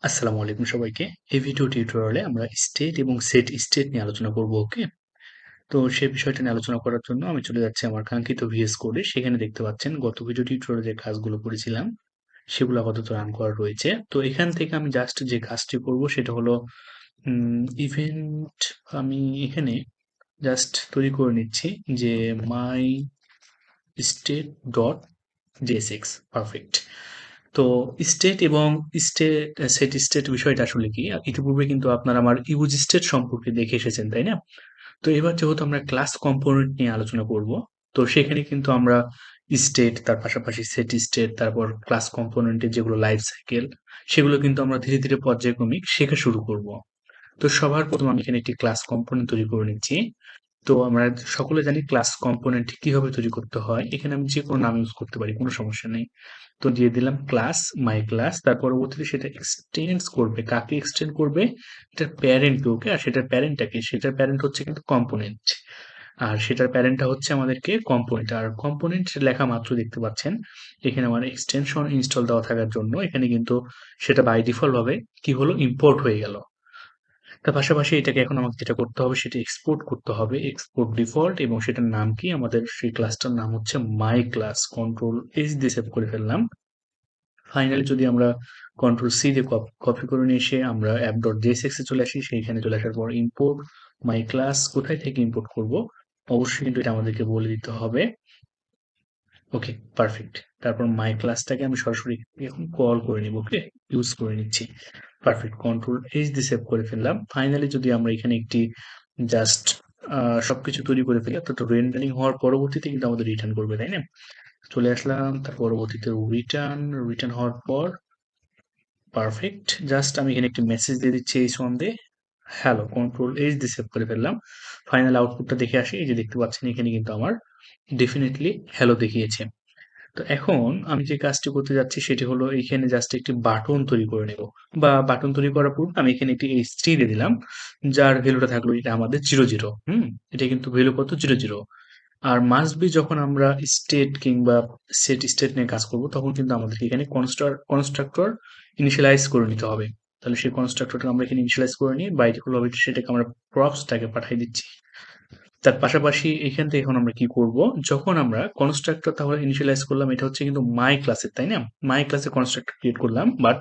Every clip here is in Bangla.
আসসালামু আলাইকুম সবাইকে। এই ভিডিও টিউটোরিয়ালে আমরা স্টেট এবং সেট স্টেট নিয়ে আলোচনা করব। ওকে, তো সেই বিষয়টা নিয়ে আলোচনা করার জন্য আমি চলে যাচ্ছি আমার কাঙ্ক্ষিত ভিএস কোডে। সেখানে দেখতে পাচ্ছেন গত ভিডিও টিউটোরিয়ালে যে কাজগুলো করেছিলাম সেগুলো আপাতত রান করা রয়েছে। তো এখান থেকে আমি জাস্ট যে কাজটি করব সেটা হলো ইভেন্ট। আমি এখানে জাস্ট তৈরি করে নিচ্ছি যে মাই স্টেট ডট জেএসএক্স। পারফেক্ট। তো স্টেট এবং স্টেট সেট স্টেট বিষয়টা আসলে কি, ইতিপূর্বে কিন্তু আপনারা আমার ইউজ স্টেট সম্পর্কে দেখে এসেছেন, তাই না? তো এবার যেহেতু আমরা ক্লাস কম্পোনেন্ট নিয়ে আলোচনা করব, তো সেখানে কিন্তু আমরা স্টেট, তার পাশাপাশি সেট স্টেট, তারপর ক্লাস কম্পোনেন্টের যেগুলো লাইফ সাইকেল, সেগুলো কিন্তু আমরা ধীরে ধীরে পর্যায়ক্রমিক শেখা শুরু করব। তো সবার প্রথম আমি এখানে একটি ক্লাস কম্পোনেন্ট তৈরি করে নিচ্ছি। তো আমরা সকলে জানি ক্লাস কম্পোনেন্ট কিভাবে তৈরি করতে হয়। এখানে আমি যে কোনো নাম ইউজ করতে পারি, কোনো সমস্যা নেই। তো দিয়ে দিলাম ক্লাস, মাই ক্লাস। তার পরবর্তীতে সেটা এক্সটেন্ডস করবে, কাকে এক্সটেন্ড করবে? এটার প্যারেন্টকে। ওকে, আর সেটার প্যারেন্টটাকে, সেটার প্যারেন্ট হচ্ছে কিন্তু কম্পোনেন্ট, আর সেটার প্যারেন্টটা হচ্ছে আমাদেরকে কম্পোনেন্ট। আর কম্পোনেন্ট লেখা মাত্র দেখতে পাচ্ছেন এখানে আমার এক্সটেনশন ইনস্টল দেওয়া থাকার জন্য এখানে কিন্তু সেটা বাই ডিফল্ট ভাবে কি হলো, ইম্পোর্ট হয়ে গেল। তার পাশাপাশি এটাকে এখন আমাকে যেটা করতে হবে সেটা এক্সপোর্ট করতে হবে, এক্সপোর্ট ডিফল্ট, এবং সেটার নাম কি, আমাদের সেই ক্লাসটার নাম হচ্ছে মাই ক্লাস। কন্ট্রোল এইচ দিয়ে সেভ করে ফেললাম। ফাইনালি যদি আমরা কন্ট্রোল সি দিয়ে কপি করে নিয়ে এসে আমরা অ্যাপ ডট জেএসএক্স এ চলে আসি, সেইখানে চলে আসার পর ইম্পোর্ট মাই ক্লাস, কোথায় থেকে ইম্পোর্ট করব অবশ্যই কিন্তু এটা আমাদেরকে বলে দিতে হবে। ওকে, পারফেক্ট। তারপর মাই ক্লাসটাকে আমি সরাসরি এখন কল করে নিব। ওকে, ইউজ করে নিচ্ছি। পারফেক্ট, কন্ট্রোল এইচ দিয়ে সেভ করে ফেললাম। ফাইনালি যদি আমরা এখানে একটি জাস্ট সবকিছু তৈরি করে ফেলি, অর্থাৎ রেন্ডারিং হওয়ার পরবর্তীতে কিন্তু আমাদের রিটার্ন করবে, তাই না? চলে আসলাম, তার পরবর্তীতে রিটার্ন, রিটার্ন হওয়ার পর পারফেক্ট, জাস্ট আমি এখানে একটি মেসেজ দিয়ে দিচ্ছি এই সন্দেহ হ্যালো, কন্ট্রোল এইচ দিয়ে সেভ করে ফেললাম। ফাইনাল আউটপুটটা দেখে আসি। এই যে দেখতে পাচ্ছেন এখানে কিন্তু আমার ডেফিনেটলি হ্যালো দেখিয়েছে। তো এখন আমি যে কাজটি করতে যাচ্ছি সেটি হলো এখানে জাস্ট একটি বাটন তৈরি করে নেব, বা বাটন তৈরি করার পর আমি এখানে একটি এইচ3 দিয়ে দিলাম, যার ভ্যালুটা থাকলো এটা আমাদের 0 0। এটা কিন্তু ভ্যালু কত, 0 0। আর মাস্ট বি যখন আমরা স্টেট কিংবা সেট স্টেট নিয়ে কাজ করব তখন কিন্তু আমাদেরকে এখানে কনস্ট্রাক্টর ইনিশিয়ালাইজ করে নিতে হবে। তাহলে সেই কনস্ট্রাক্টরটা আমরা এখানে ইনিশিয়ালাইজ করে নিয়ে বাই ডিফল্ট ভাবে সেটাকে আমরা প্রপসটাকে পাঠিয়ে দিচ্ছি। তার পাশাপাশি এখান থেকে এখন আমরা কি করব, যখন আমরা কনস্ট্রাক্টর তাহলে ইনিশিয়ালাইজ করলাম, এটা হচ্ছে কিন্তু মাই ক্লাসের, তাই না? মাই ক্লাসে কনস্ট্রাক্টর ক্রিয়েট করলাম, বাট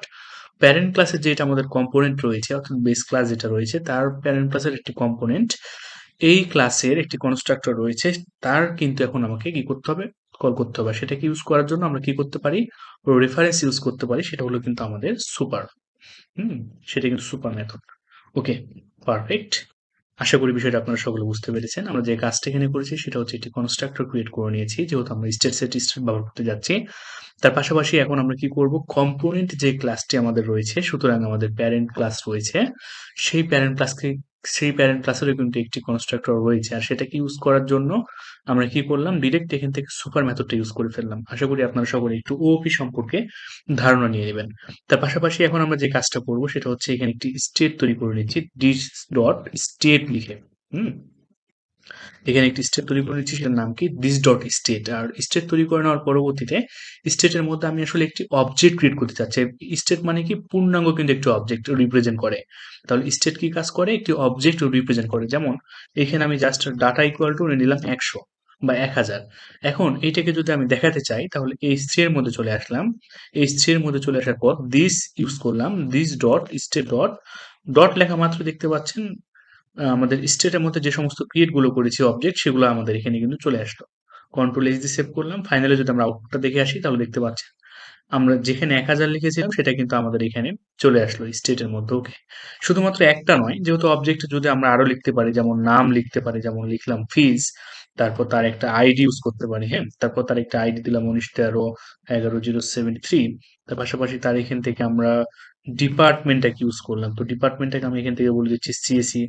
প্যারেন্ট ক্লাসের যেটা আমাদের কম্পোনেন্ট রয়েছে, অর্থাৎ বেস ক্লাস যেটা রয়েছে তার প্যারেন্ট ক্লাসের একটি কম্পোনেন্ট, এই ক্লাসের একটি কনস্ট্রাক্টর রয়েছে, তার কিন্তু এখন আমাকে কি করতে হবে, কল করতে হবে। সেটাকে ইউজ করার জন্য আমরা কি করতে পারি, রেফারেন্স ইউজ করতে পারি, সেটা হলো কিন্তু আমাদের সুপার। হুম, সেটা কিন্তু সুপার মেথড। ওকে, পারফেক্ট। আশা করি বিষয়টা আপনারা সকলে বুঝতে পেরেছেন। আমরা যে কাজটা এখানে করেছি সেটা হচ্ছে একটি কনস্ট্রাক্টর ক্রিয়েট করে নিয়েছি, যেহেতু আমরা স্টেট সেট স্টেট ব্যবহার করতে যাচ্ছি। তার পাশাপাশি এখন আমরা কি করব, কম্পোনেন্ট যে ক্লাসটি আমাদের রয়েছে, সুতরাং আমাদের প্যারেন্ট ক্লাস রয়েছে, সেই প্যারেন্ট ক্লাসকে, সেই প্যারেন্ট ক্লাসেরও কিন্তু একটি কনস্ট্রাক্টর রয়েছে, আর সেটাকে ইউজ করার জন্য আমরা কি করলাম, ডিরেক্ট এখান থেকে সুপার মেথডটা ইউজ করে ফেললাম। আশা করি আপনারা সকলে একটু ওওপি সম্পর্কে ধারণা নিয়ে নেবেন। তার পাশাপাশি এখন আমরা যে কাজটা করব সেটা হচ্ছে এখানে একটি স্টেট তৈরি করে নিচ্ছি, দিস ডট স্টেট লিখে। হুম, এখানে একটি স্টেট তৈরি করে নিচ্ছি, সেটার নাম কি, দিস ডট স্টেট। আর স্টেট তৈরি করে নেওয়ার পরবর্তীতে স্টেটের মধ্যে আমি আসলে একটি অবজেক্ট ক্রিয়েট করতে চাচ্ছি। স্টেট মানে কি, পূর্ণাঙ্গ কিন্তু একটি অবজেক্ট রিপ্রেজেন্ট করে। তাহলে স্টেট কি কাজ করে, একটি অবজেক্ট রিপ্রেজেন্ট করে। যেমন এখানে আমি জাস্ট ডাটা ইকুয়াল টু নিলাম 100 বা 1000। এখন এইটাকে যদি আমি দেখাতে চাই তাহলে এই থ্রি এর মধ্যে চলে আসলাম। এই থ্রি এর মধ্যে চলে আসার পর দিস ইউজ করলাম, this dot state dot, dot লেখা মাত্র দেখতে পাচ্ছেন আমাদের স্টেটের মধ্যে যে সমস্ত ক্রিয়েট গুলো করেছি অবজেক্ট, সেগুলো আমাদের এখানে কিন্তু চলে আসলো। কন্ট্রোল এইচ দিয়ে সেভ করলাম। ফাইনালি যদি আমরা আউটপুটটা দেখে আসি তাহলে দেখতে পাচ্ছেন আমরা যেখানে 1000 লিখেছিলাম সেটা কিন্তু আমাদের এখানে চলে আসলো স্টেটের মধ্যে। ওকে, শুধুমাত্র একটা নয়, যেহেতু অবজেক্ট যদি আমরা আরো লিখতে পারি, যেমন নাম লিখতে পারি, যেমন লিখলাম ফিজ, তারপর তার একটা আইডি ইউজ করতে পারি। হ্যাঁ, তারপর তার একটা আইডি দিলাম 1913 11 073। তার পাশাপাশি তার এখান থেকে আমরা ডিপার্টমেন্টটাকে ইউজ করলাম। তো ডিপার্টমেন্টটাকে আমি এখান থেকে বলে দিচ্ছি সিএসি।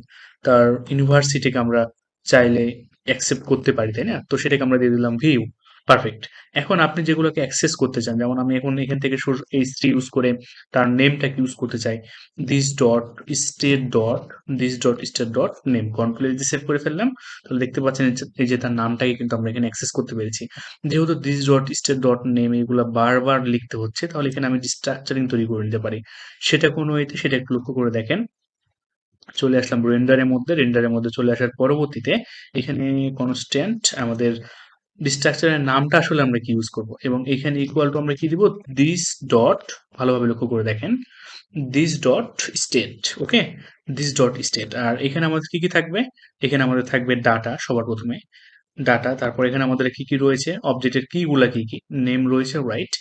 তার ইউনিভার্সিটিকে আমরা চাইলে অ্যাকসেপ্ট করতে পারি, তাই না? তো সেটাকে আমরা দিয়ে দিলাম ভিউ। পারফেক্ট। এখন আপনি যেগুলোকে অ্যাক্সেস করতে চান, যেমন আমি এখন এখান থেকে h3 ইউজ করে তার নেমটাকে ইউজ করতে চাই। This dot state dot this dot state dot name control S দিয়ে সেভ করে ফেললাম। তাহলে দেখতে পাচ্ছেন এই যে তার নামটাকে কিন্তু আমরা এখানে অ্যাক্সেস করতে পেরেছি। যেহেতু this dot state dot name এগুলো বারবার লিখতে হচ্ছে, তাহলে এখানে আমি স্ট্রাকচারিং তৈরি করে নিতে পারি। সেটা কোন ওয়েতে, সেটা একটু লক্ষ্য করে দেখেন। চলে আসলাম রেন্ডারের মধ্যে চলে আসার পরবর্তীতে এখানে কনস্ট্যান্ট আমাদের স্ট্রাকচারের নামটা আসলে আমরা কি ইউজ করব, এবং এখানে ইকুয়াল টু আমরা কি দিব, দিস ডট, ভালোভাবে লক্ষ্য করে দেখেন, this dot state. Okay, this dot state. আর এখানে আমাদের কি কি থাকবে, এখানে আমাদের থাকবে ডাটা সবার প্রথমে, ডাটা। তারপর এখানে আমাদের কি কি রয়েছে, অবজেক্টের কি গুলা কি কি, নেম রয়েছে, রাইট।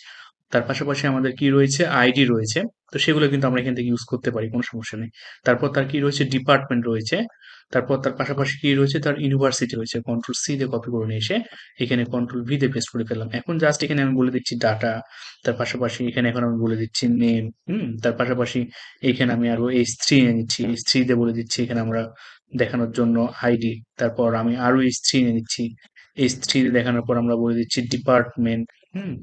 তার পাশাপাশি আমাদের কি রয়েছে, আইডি রয়েছে। তো সেগুলো কিন্তু আমরা এখান থেকে ইউজ করতে পারি, কোনো সমস্যা নেই। তারপর তার কি রয়েছে, ডিপার্টমেন্ট রয়েছে। তারপর তার পাশাপাশি কি রয়েছে, তার ইউনিভার্সিটি রয়েছে। কন্ট্রোল সি দিয়ে কপি করে নিয়ে এসে এখানে কন্ট্রোল ভি দিয়ে পেস্ট করে ফেললাম। এখন জাস্ট এখানে আমি বলে দিচ্ছি ডাটা, তার পাশাপাশি এখানে এখন আমি বলে দিচ্ছি নেম। তার পাশাপাশি এখানে আমি আরো h3 নিয়ে নিচ্ছি, h3 দিয়ে বলে দিচ্ছি এখানে আমরা দেখানোর জন্য আইডি। তারপর আমি আরো h3 নিয়ে নিচ্ছি, h3 দেখানোর পর আমরা বলে দিচ্ছি ডিপার্টমেন্ট। হুম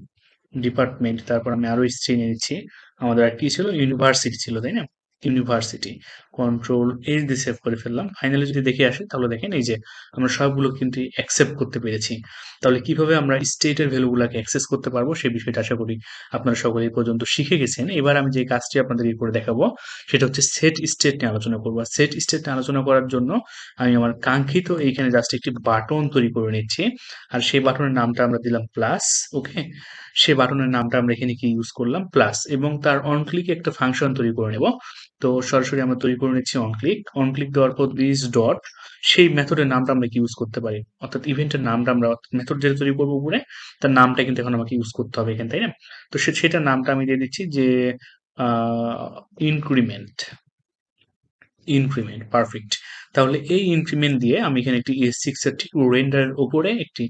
ডিপার্টমেন্ট। তারপর আমি আরো স্ট্রিং নিচ্ছি, আমাদের আর কি ছিল, ইউনিভার্সিটি ছিল, তাই না? ইউনিভার্সিটি। কন্ট্রোল এইচ দিয়ে সেভ করে ফেললাম। ফাইনালি যদি দেখে আসি, তাহলে দেখেন এই যে আমরা সবগুলো কিন্তু অ্যাকসেপ্ট করতে পেরেছি। তাহলে কিভাবে আমরা স্টেটের ভ্যালুগুলোকে অ্যাক্সেস করতে পারবো সেই বিষয়টা আশা করি আপনারা সকলে এই পর্যন্ত শিখে গেছেন। এবার আমি যে কাজটি আপনাদেরকে করে দেখাবো সেটা হচ্ছে সেট স্টেট নিয়ে আলোচনা করবো। আর সেট স্টেট নিয়ে আলোচনা করার জন্য আমি আমার কাঙ্ক্ষিত এইখানে জাস্ট একটি বাটন তৈরি করে নিচ্ছি। আর সেই বাটনের নামটা আমরা দিলাম প্লাস। ওকে, সে বাটনের নামটা আমরা এখানে কি ইউজ করলাম, প্লাস, এবং তার অন ক্লিক একটা ফাংশন তৈরি করে নেব। তো সরাসরি আমরা তৈরি করে নিচ্ছি অন ক্লিক। অন ক্লিক দেওয়ার পর দিস ডট, সেই মেথডের নামটা আমরা কি ইউজ করতে পারি, অর্থাৎ ইভেন্টের নামটা আমরা, মেথড যেটা তৈরি করবো উপরে তার নামটা কিন্তু এখন আমাকে ইউজ করতে হবে এখানে, তাই না? তো সেটার নামটা আমি দিয়ে দিচ্ছি যে ইনক্রিমেন্ট। Increment, perfect. তাহলে এই ইনক্রিমেন্ট দিয়ে আমি এখানে একটি ES6 এর ঠিক রেন্ডারের উপরে একটি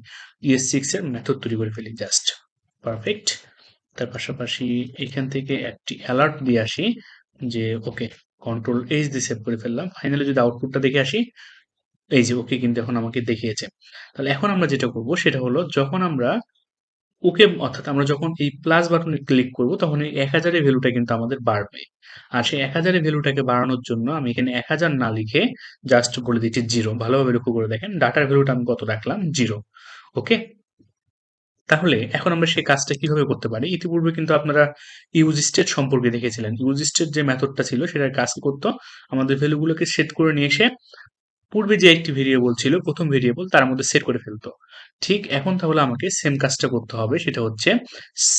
ES6 এর মেথড তৈরি করে ফেলি, জাস্ট পারফেক্ট। তার পাশাপাশি এখান থেকে একটি অ্যালার্ট দিয়ে আসি যে ওকে, কন্ট্রোল এইচ দিয়ে সেভ করে ফেললাম। ফাইনালি যদি আউটপুটটা দেখে আসি, এই যে ওকে কিন্তু এখন আমাকে দেখিয়েছে। তাহলে এখন আমরা যেটা করব সেটা হলো, যখন আমরা ওকে, অর্থাৎ আমরা যখন এই প্লাস বাটনে ক্লিক করব তখন এই 1000 এর ভ্যালুটা কিন্তু আমাদের বাড়বে। আর সেই 1000 এর ভ্যালুটাকে বাড়ানোর জন্য আমি এখানে 1000 না লিখে জাস্ট বলে দিচ্ছি 0। ভালোভাবে লক্ষ্য করে দেখেন ডাটার ভ্যালুটা আমি কত রাখলাম, 0। ওকে, তাহলে এখন আমরা সেই কাজটা কিভাবে করতে পারি? ইতিপূর্বে কিন্তু আপনারা ইউজ স্টেট সম্পর্কে দেখেছিলেন। ইউজ স্টেট যে মেথডটা ছিল সেটার কাজ কি করতো, আমাদের ভ্যালুগুলোকে সেট করে নিয়ে এসে পূর্বে যে একটি ভেরিয়েবল ছিল, প্রথম ভেরিয়েবল, তার মধ্যে সেট করে ফেলতো। ঠিক এখন তাহলে আমাকে সেম কাজটা করতে হবে, সেটা হচ্ছে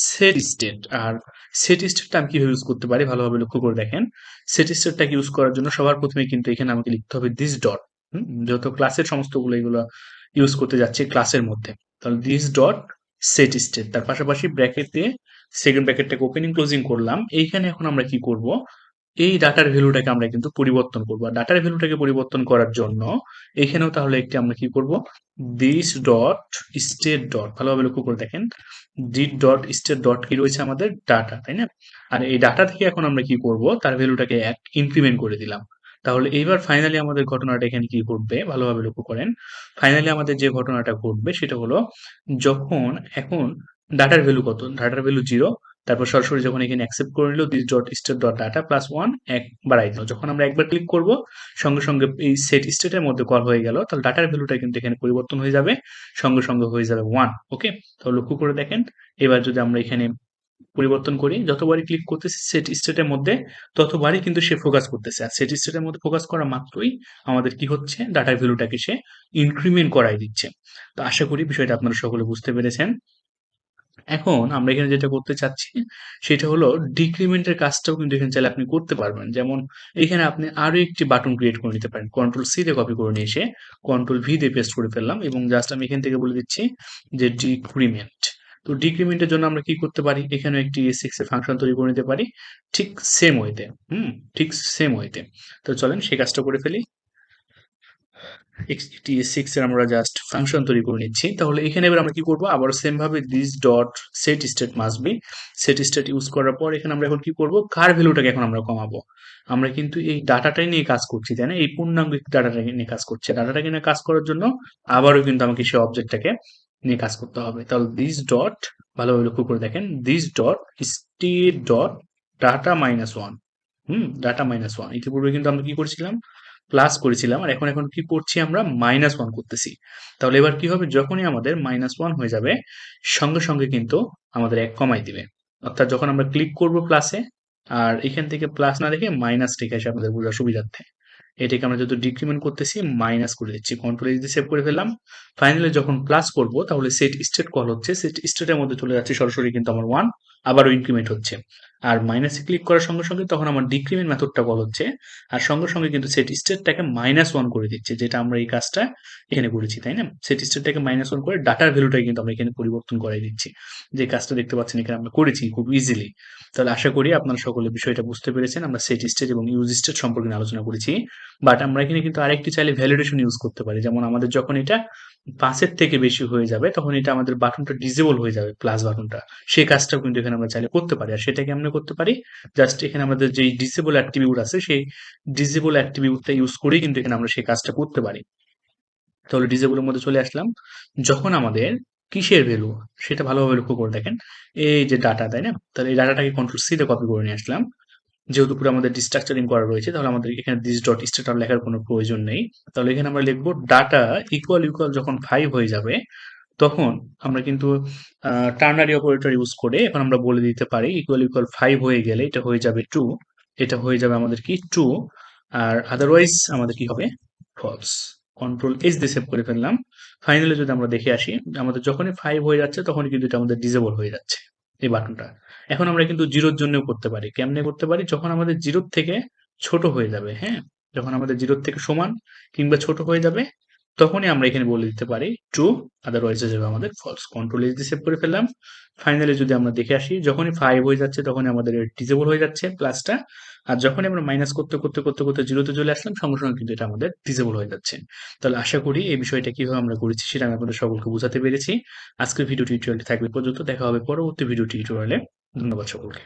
সেট স্টেট। আর সেট স্টেটটা আমি কিভাবে ইউজ করতে পারি ভালোভাবে লক্ষ্য করে দেখেন। সেট স্টেটটাকে ইউজ করার জন্য সবার প্রথমে কিন্তু এখানে আমাকে লিখতে হবে দিস ডট। যেহেতু ক্লাসের সমস্তগুলো এগুলো ইউজ করতে যাচ্ছে ক্লাসের মধ্যে, তাহলে দিস ডট সেট স্টেট। তার পাশাপাশি ব্র্যাকেট দিয়ে সেকেন্ড ব্র্যাকেটটাকে ওপেনিং ক্লোজিং করলাম। এইখানে এখন আমরা কি করব, এই ডাটার ভ্যালুটাকে আমরা কিন্তু পরিবর্তন করব। আর ডাটার ভ্যালুটাকে পরিবর্তন করার জন্য এখানেও তাহলে একটি আমরা কি করব, দিস ডট স্টেট ডট, ভালোভাবে লক্ষ্য করে দেখেন, দিস ডট স্টেট ডট কি রয়েছে, আমাদের ডাটা, তাই না? আর এই ডাটা থেকে এখন আমরা কি করব, তার ভ্যালুটাকে এক ইনক্রিমেন্ট করে দিলাম। তাহলে এইবার ফাইনালি আমাদের ঘটনাটা এখানে কি ঘটবে, ভালোভাবে লক্ষ্য করেন। ফাইনালি আমাদের যে ঘটনাটা ঘটবে সেটা হলো, যখন এখন ডাটার ভ্যালু কত, ডাটার ভ্যালু 0, তারপর সরাসরি যখন এখানে অ্যাকসেপ্ট করে নিল this dot state dot data plus 1, এক বাড়াই দিল। যখন আমরা একবার ক্লিক করব সঙ্গে সঙ্গে এই সেট স্টেটের মধ্যে কল হয়ে গেল, তাহলে ডাটার ভ্যালুটা কিন্তু এখানে পরিবর্তন হয়ে যাবে, সঙ্গে সঙ্গে হয়ে যাবে 1। ওকে, তাহলে লক্ষ্য করে দেখেন। এবার যদি আমরা এখানে পরিবর্তন করি, যতবারই ক্লিক করতেছি সেট স্টেটের মধ্যে ততবারই কিন্তু সে ফোকাস করতেছে। আর সেট স্টেটের মধ্যে ফোকাস করা মাত্রই আমাদের কি হচ্ছে, ডাটার ভ্যালুটাকে সে ইনক্রিমেন্ট করাই দিচ্ছে। তো আশা করি বিষয়টা আপনারা সকলে বুঝতে পেরেছেন। এখন আমরা এখানে যেটা করতে চাচ্ছি সেটা হলো ডিক্রিমেন্টের কাজটাও কিন্তু এখানে চাইলে আপনি করতে পারবেন। যেমন এখানে আপনি আরো একটি বাটন ক্রিয়েট করে নিতে পারেন। কন্ট্রোল সি দিয়ে কপি করে নিয়ে এসে কন্ট্রোল ভি দিয়ে পেস্ট করে ফেললাম, এবং জাস্ট আমি এখান থেকে বলে দিচ্ছি যে ডিক্রিমেন্ট। তো ডিক্রিমেন্টের জন্য আমরা কি করতে পারি, এখানে একটি সিক্স এর ফাংশন তৈরি করে নিতে পারি, ঠিক সেম ওয়েতে। ঠিক সেম ওয়েতে। তো চলেন সেই কাজটা করে ফেলি। xt6 এর আমরা জাস্ট ফাংশন তৈরি করে নিচ্ছি। তাহলে এখানে এবার আমরা কি করব, আবার সেম ভাবে this dot set state must be. Set state use করার পর এখানে আমরা এখন কি করব, কার ভ্যালুটাকে এখন আমরা কমাবো। আমরা কিন্তু এই ডাটাটাই নিয়ে কাজ করছি, তাই না? এই পূর্ণাঙ্গ ডাটাটাকে নিয়ে কাজ করছি। ডাটাটাকে নিয়ে কাজ করার জন্য আবারও কিন্তু আমাকে সেই অবজেক্টটাকে নিয়ে কাজ করতে হবে। তাহলে দিস ডট, ভালোভাবে লক্ষ্য করে দেখেন, this dot state dot data minus one. Data minus one, ইতিপূর্বে কিন্তু আমরা কি করেছিলাম, প্লাস করেছিলাম, আর এখন এখন কি করছি আমরা, মাইনাস ওয়ান করতেছি। তাহলে এবার কি হবে, যখনই আমাদের মাইনাস ওয়ান হয়ে যাবে সঙ্গে সঙ্গে কিন্তু আমাদের এক কমাই দিবে। অর্থাৎ যখন আমরা ক্লিক করব প্লাসে, আর এখান থেকে প্লাস না দেখে মাইনাস রেখে আসে আমাদের বোঝার সুবিধার্থে, এটাকে আমরা যেহেতু ডিক্রিমেন্ট করতেছি মাইনাস করে দিচ্ছি, কন্ট্রোল এস দিয়ে সেভ করে ফেললাম। ফাইনালি যখন প্লাস করব তাহলে সেট স্টেট কল হচ্ছে, সেট স্টেটের মধ্যে চলে যাচ্ছে সরাসরি কিন্তু আমার ওয়ান, আবারও ইনক্রিমেন্ট হচ্ছে। আর মাইনাসে ক্লিক করার সঙ্গে সঙ্গে তখন আমার ডিক্রিমেন্ট মেথডটা কল হচ্ছে, আর সঙ্গে সঙ্গে কিন্তু সেট স্টেটটাকে মাইনাস ওয়ান করে দিচ্ছে, যেটা আমরা এই কাজটা এখানে করেছি, তাই না? সেট স্টেটটাকে মাইনাস ওয়ান করে ডাটার ভ্যালুটাই কিন্তু আমরা এখানে পরিবর্তন করে দিচ্ছি, যে কাজটা দেখতে পাচ্ছেন এখানে আমরা করেছি খুব ইজিলি। তাহলে আশা করি আপনারা সকলে বিষয়টা বুঝতে পেরেছেন। আমরা সেট স্টেট এবং ইউজ স্টেট সম্পর্কে নিয়ে আলোচনা করেছি, বাট আমরা এখানে কিন্তু আরেকটি চাইলে ভ্যালিডেশন ইউজ করতে পারি। যেমন আমাদের যখন এটা ৫ এর থেকে বেশি হয়ে যাবে তখন এটা আমাদের বাটনটা ডিসেবল হয়ে যাবে, প্লাস বাটনটা, সেই কাজটাও কিন্তু এখানে আমরা চাইলে করতে পারি। আর সেটা কেমনে করতে পারি, জাস্ট এখানে আমাদের যেই ডিসেবল অ্যাট্রিবিউট আছে সেই ডিসেবল অ্যাট্রিবিউটটা ইউজ করেই কিন্তু এখানে আমরা সেই কাজটা করতে পারি। তাহলে ডিসেবলের মধ্যে চলে আসলাম, যখন আমাদের কিসের ভ্যালু সেটা ভালোভাবে লক্ষ্য করে দেখেন, এই যে ডাটা, তাই না? তাহলে এই ডাটাটাকে কন্ট্রোল সি তে কপি করে নিয়ে আসলাম। যেহেতু পুরো আমাদের ডিস্ট্রাকচারিং করা রয়েছে তাহলে আমাদের এখানে দিস ডট স্ট্যাটার লেখার কোনো প্রয়োজন নেই। তাহলে এখানে আমরা লিখবো ডাটা ইকুয়াল ইকুয়াল যখন 5 হয়ে যাবে তখন আমরা কিন্তু টার্নারি অপারেটর ইউজ করে এখন আমরা বলে দিতে পারি ইকুয়াল ইকুয়াল 5 হয়ে গেলে এটা হয়ে যাবে 2, এটা হয়ে যাবে আমাদের কি 2, আর আদারওয়াইজ আমাদের কি হবে, ফলস। কন্ট্রোল এস দিয়ে সেভ করে ফেললাম। ফাইনালি যদি আমরা দেখে আসি, আমাদের যখনই 5 হয়ে যাচ্ছে তখনই কিন্তু এটা আমাদের ডিসেবল হয়ে যাচ্ছে এই বাটনটা। এখন আমরা কিন্তু জিরোর জন্যও করতে পারি, কেমনে করতে পারি, যখন আমাদের জিরোর থেকে ছোট হয়ে যাবে, হ্যাঁ, যখন আমাদের জিরোর থেকে সমান কিংবা ছোট হয়ে যাবে তখনই আমরা এখানে বলে দিতে পারি ট্রু, আদারওয়াইজ হয়ে যাবে আমাদের ফলস। কন্ট্রোল এস দিয়ে সেভ করে ফেললাম। ফাইনালি যদি আমরা দেখে আসি, যখনই 5 হয়ে যাচ্ছে তখনই আমাদের ডিসেবল হয়ে যাচ্ছে প্লাসটা, আর যখনই আমরা মাইনাস করতে করতে করতে করতে জিরোতে চলে আসলাম সঙ্গে সঙ্গে কিন্তু এটা আমাদের ডিসেবল হয়ে যাচ্ছে। তাহলে আশা করি এই বিষয়টা কিভাবে আমরা করেছি সেটা আমি আপনাদের সকলকে বোঝাতে পেরেছি। আজকের ভিডিও টিউটোরিয়ালটি থাকবে পর্যন্ত, দেখা হবে পরবর্তী ভিডিও টিউটোরিয়ালে। ধন্যবাদ সকলকে।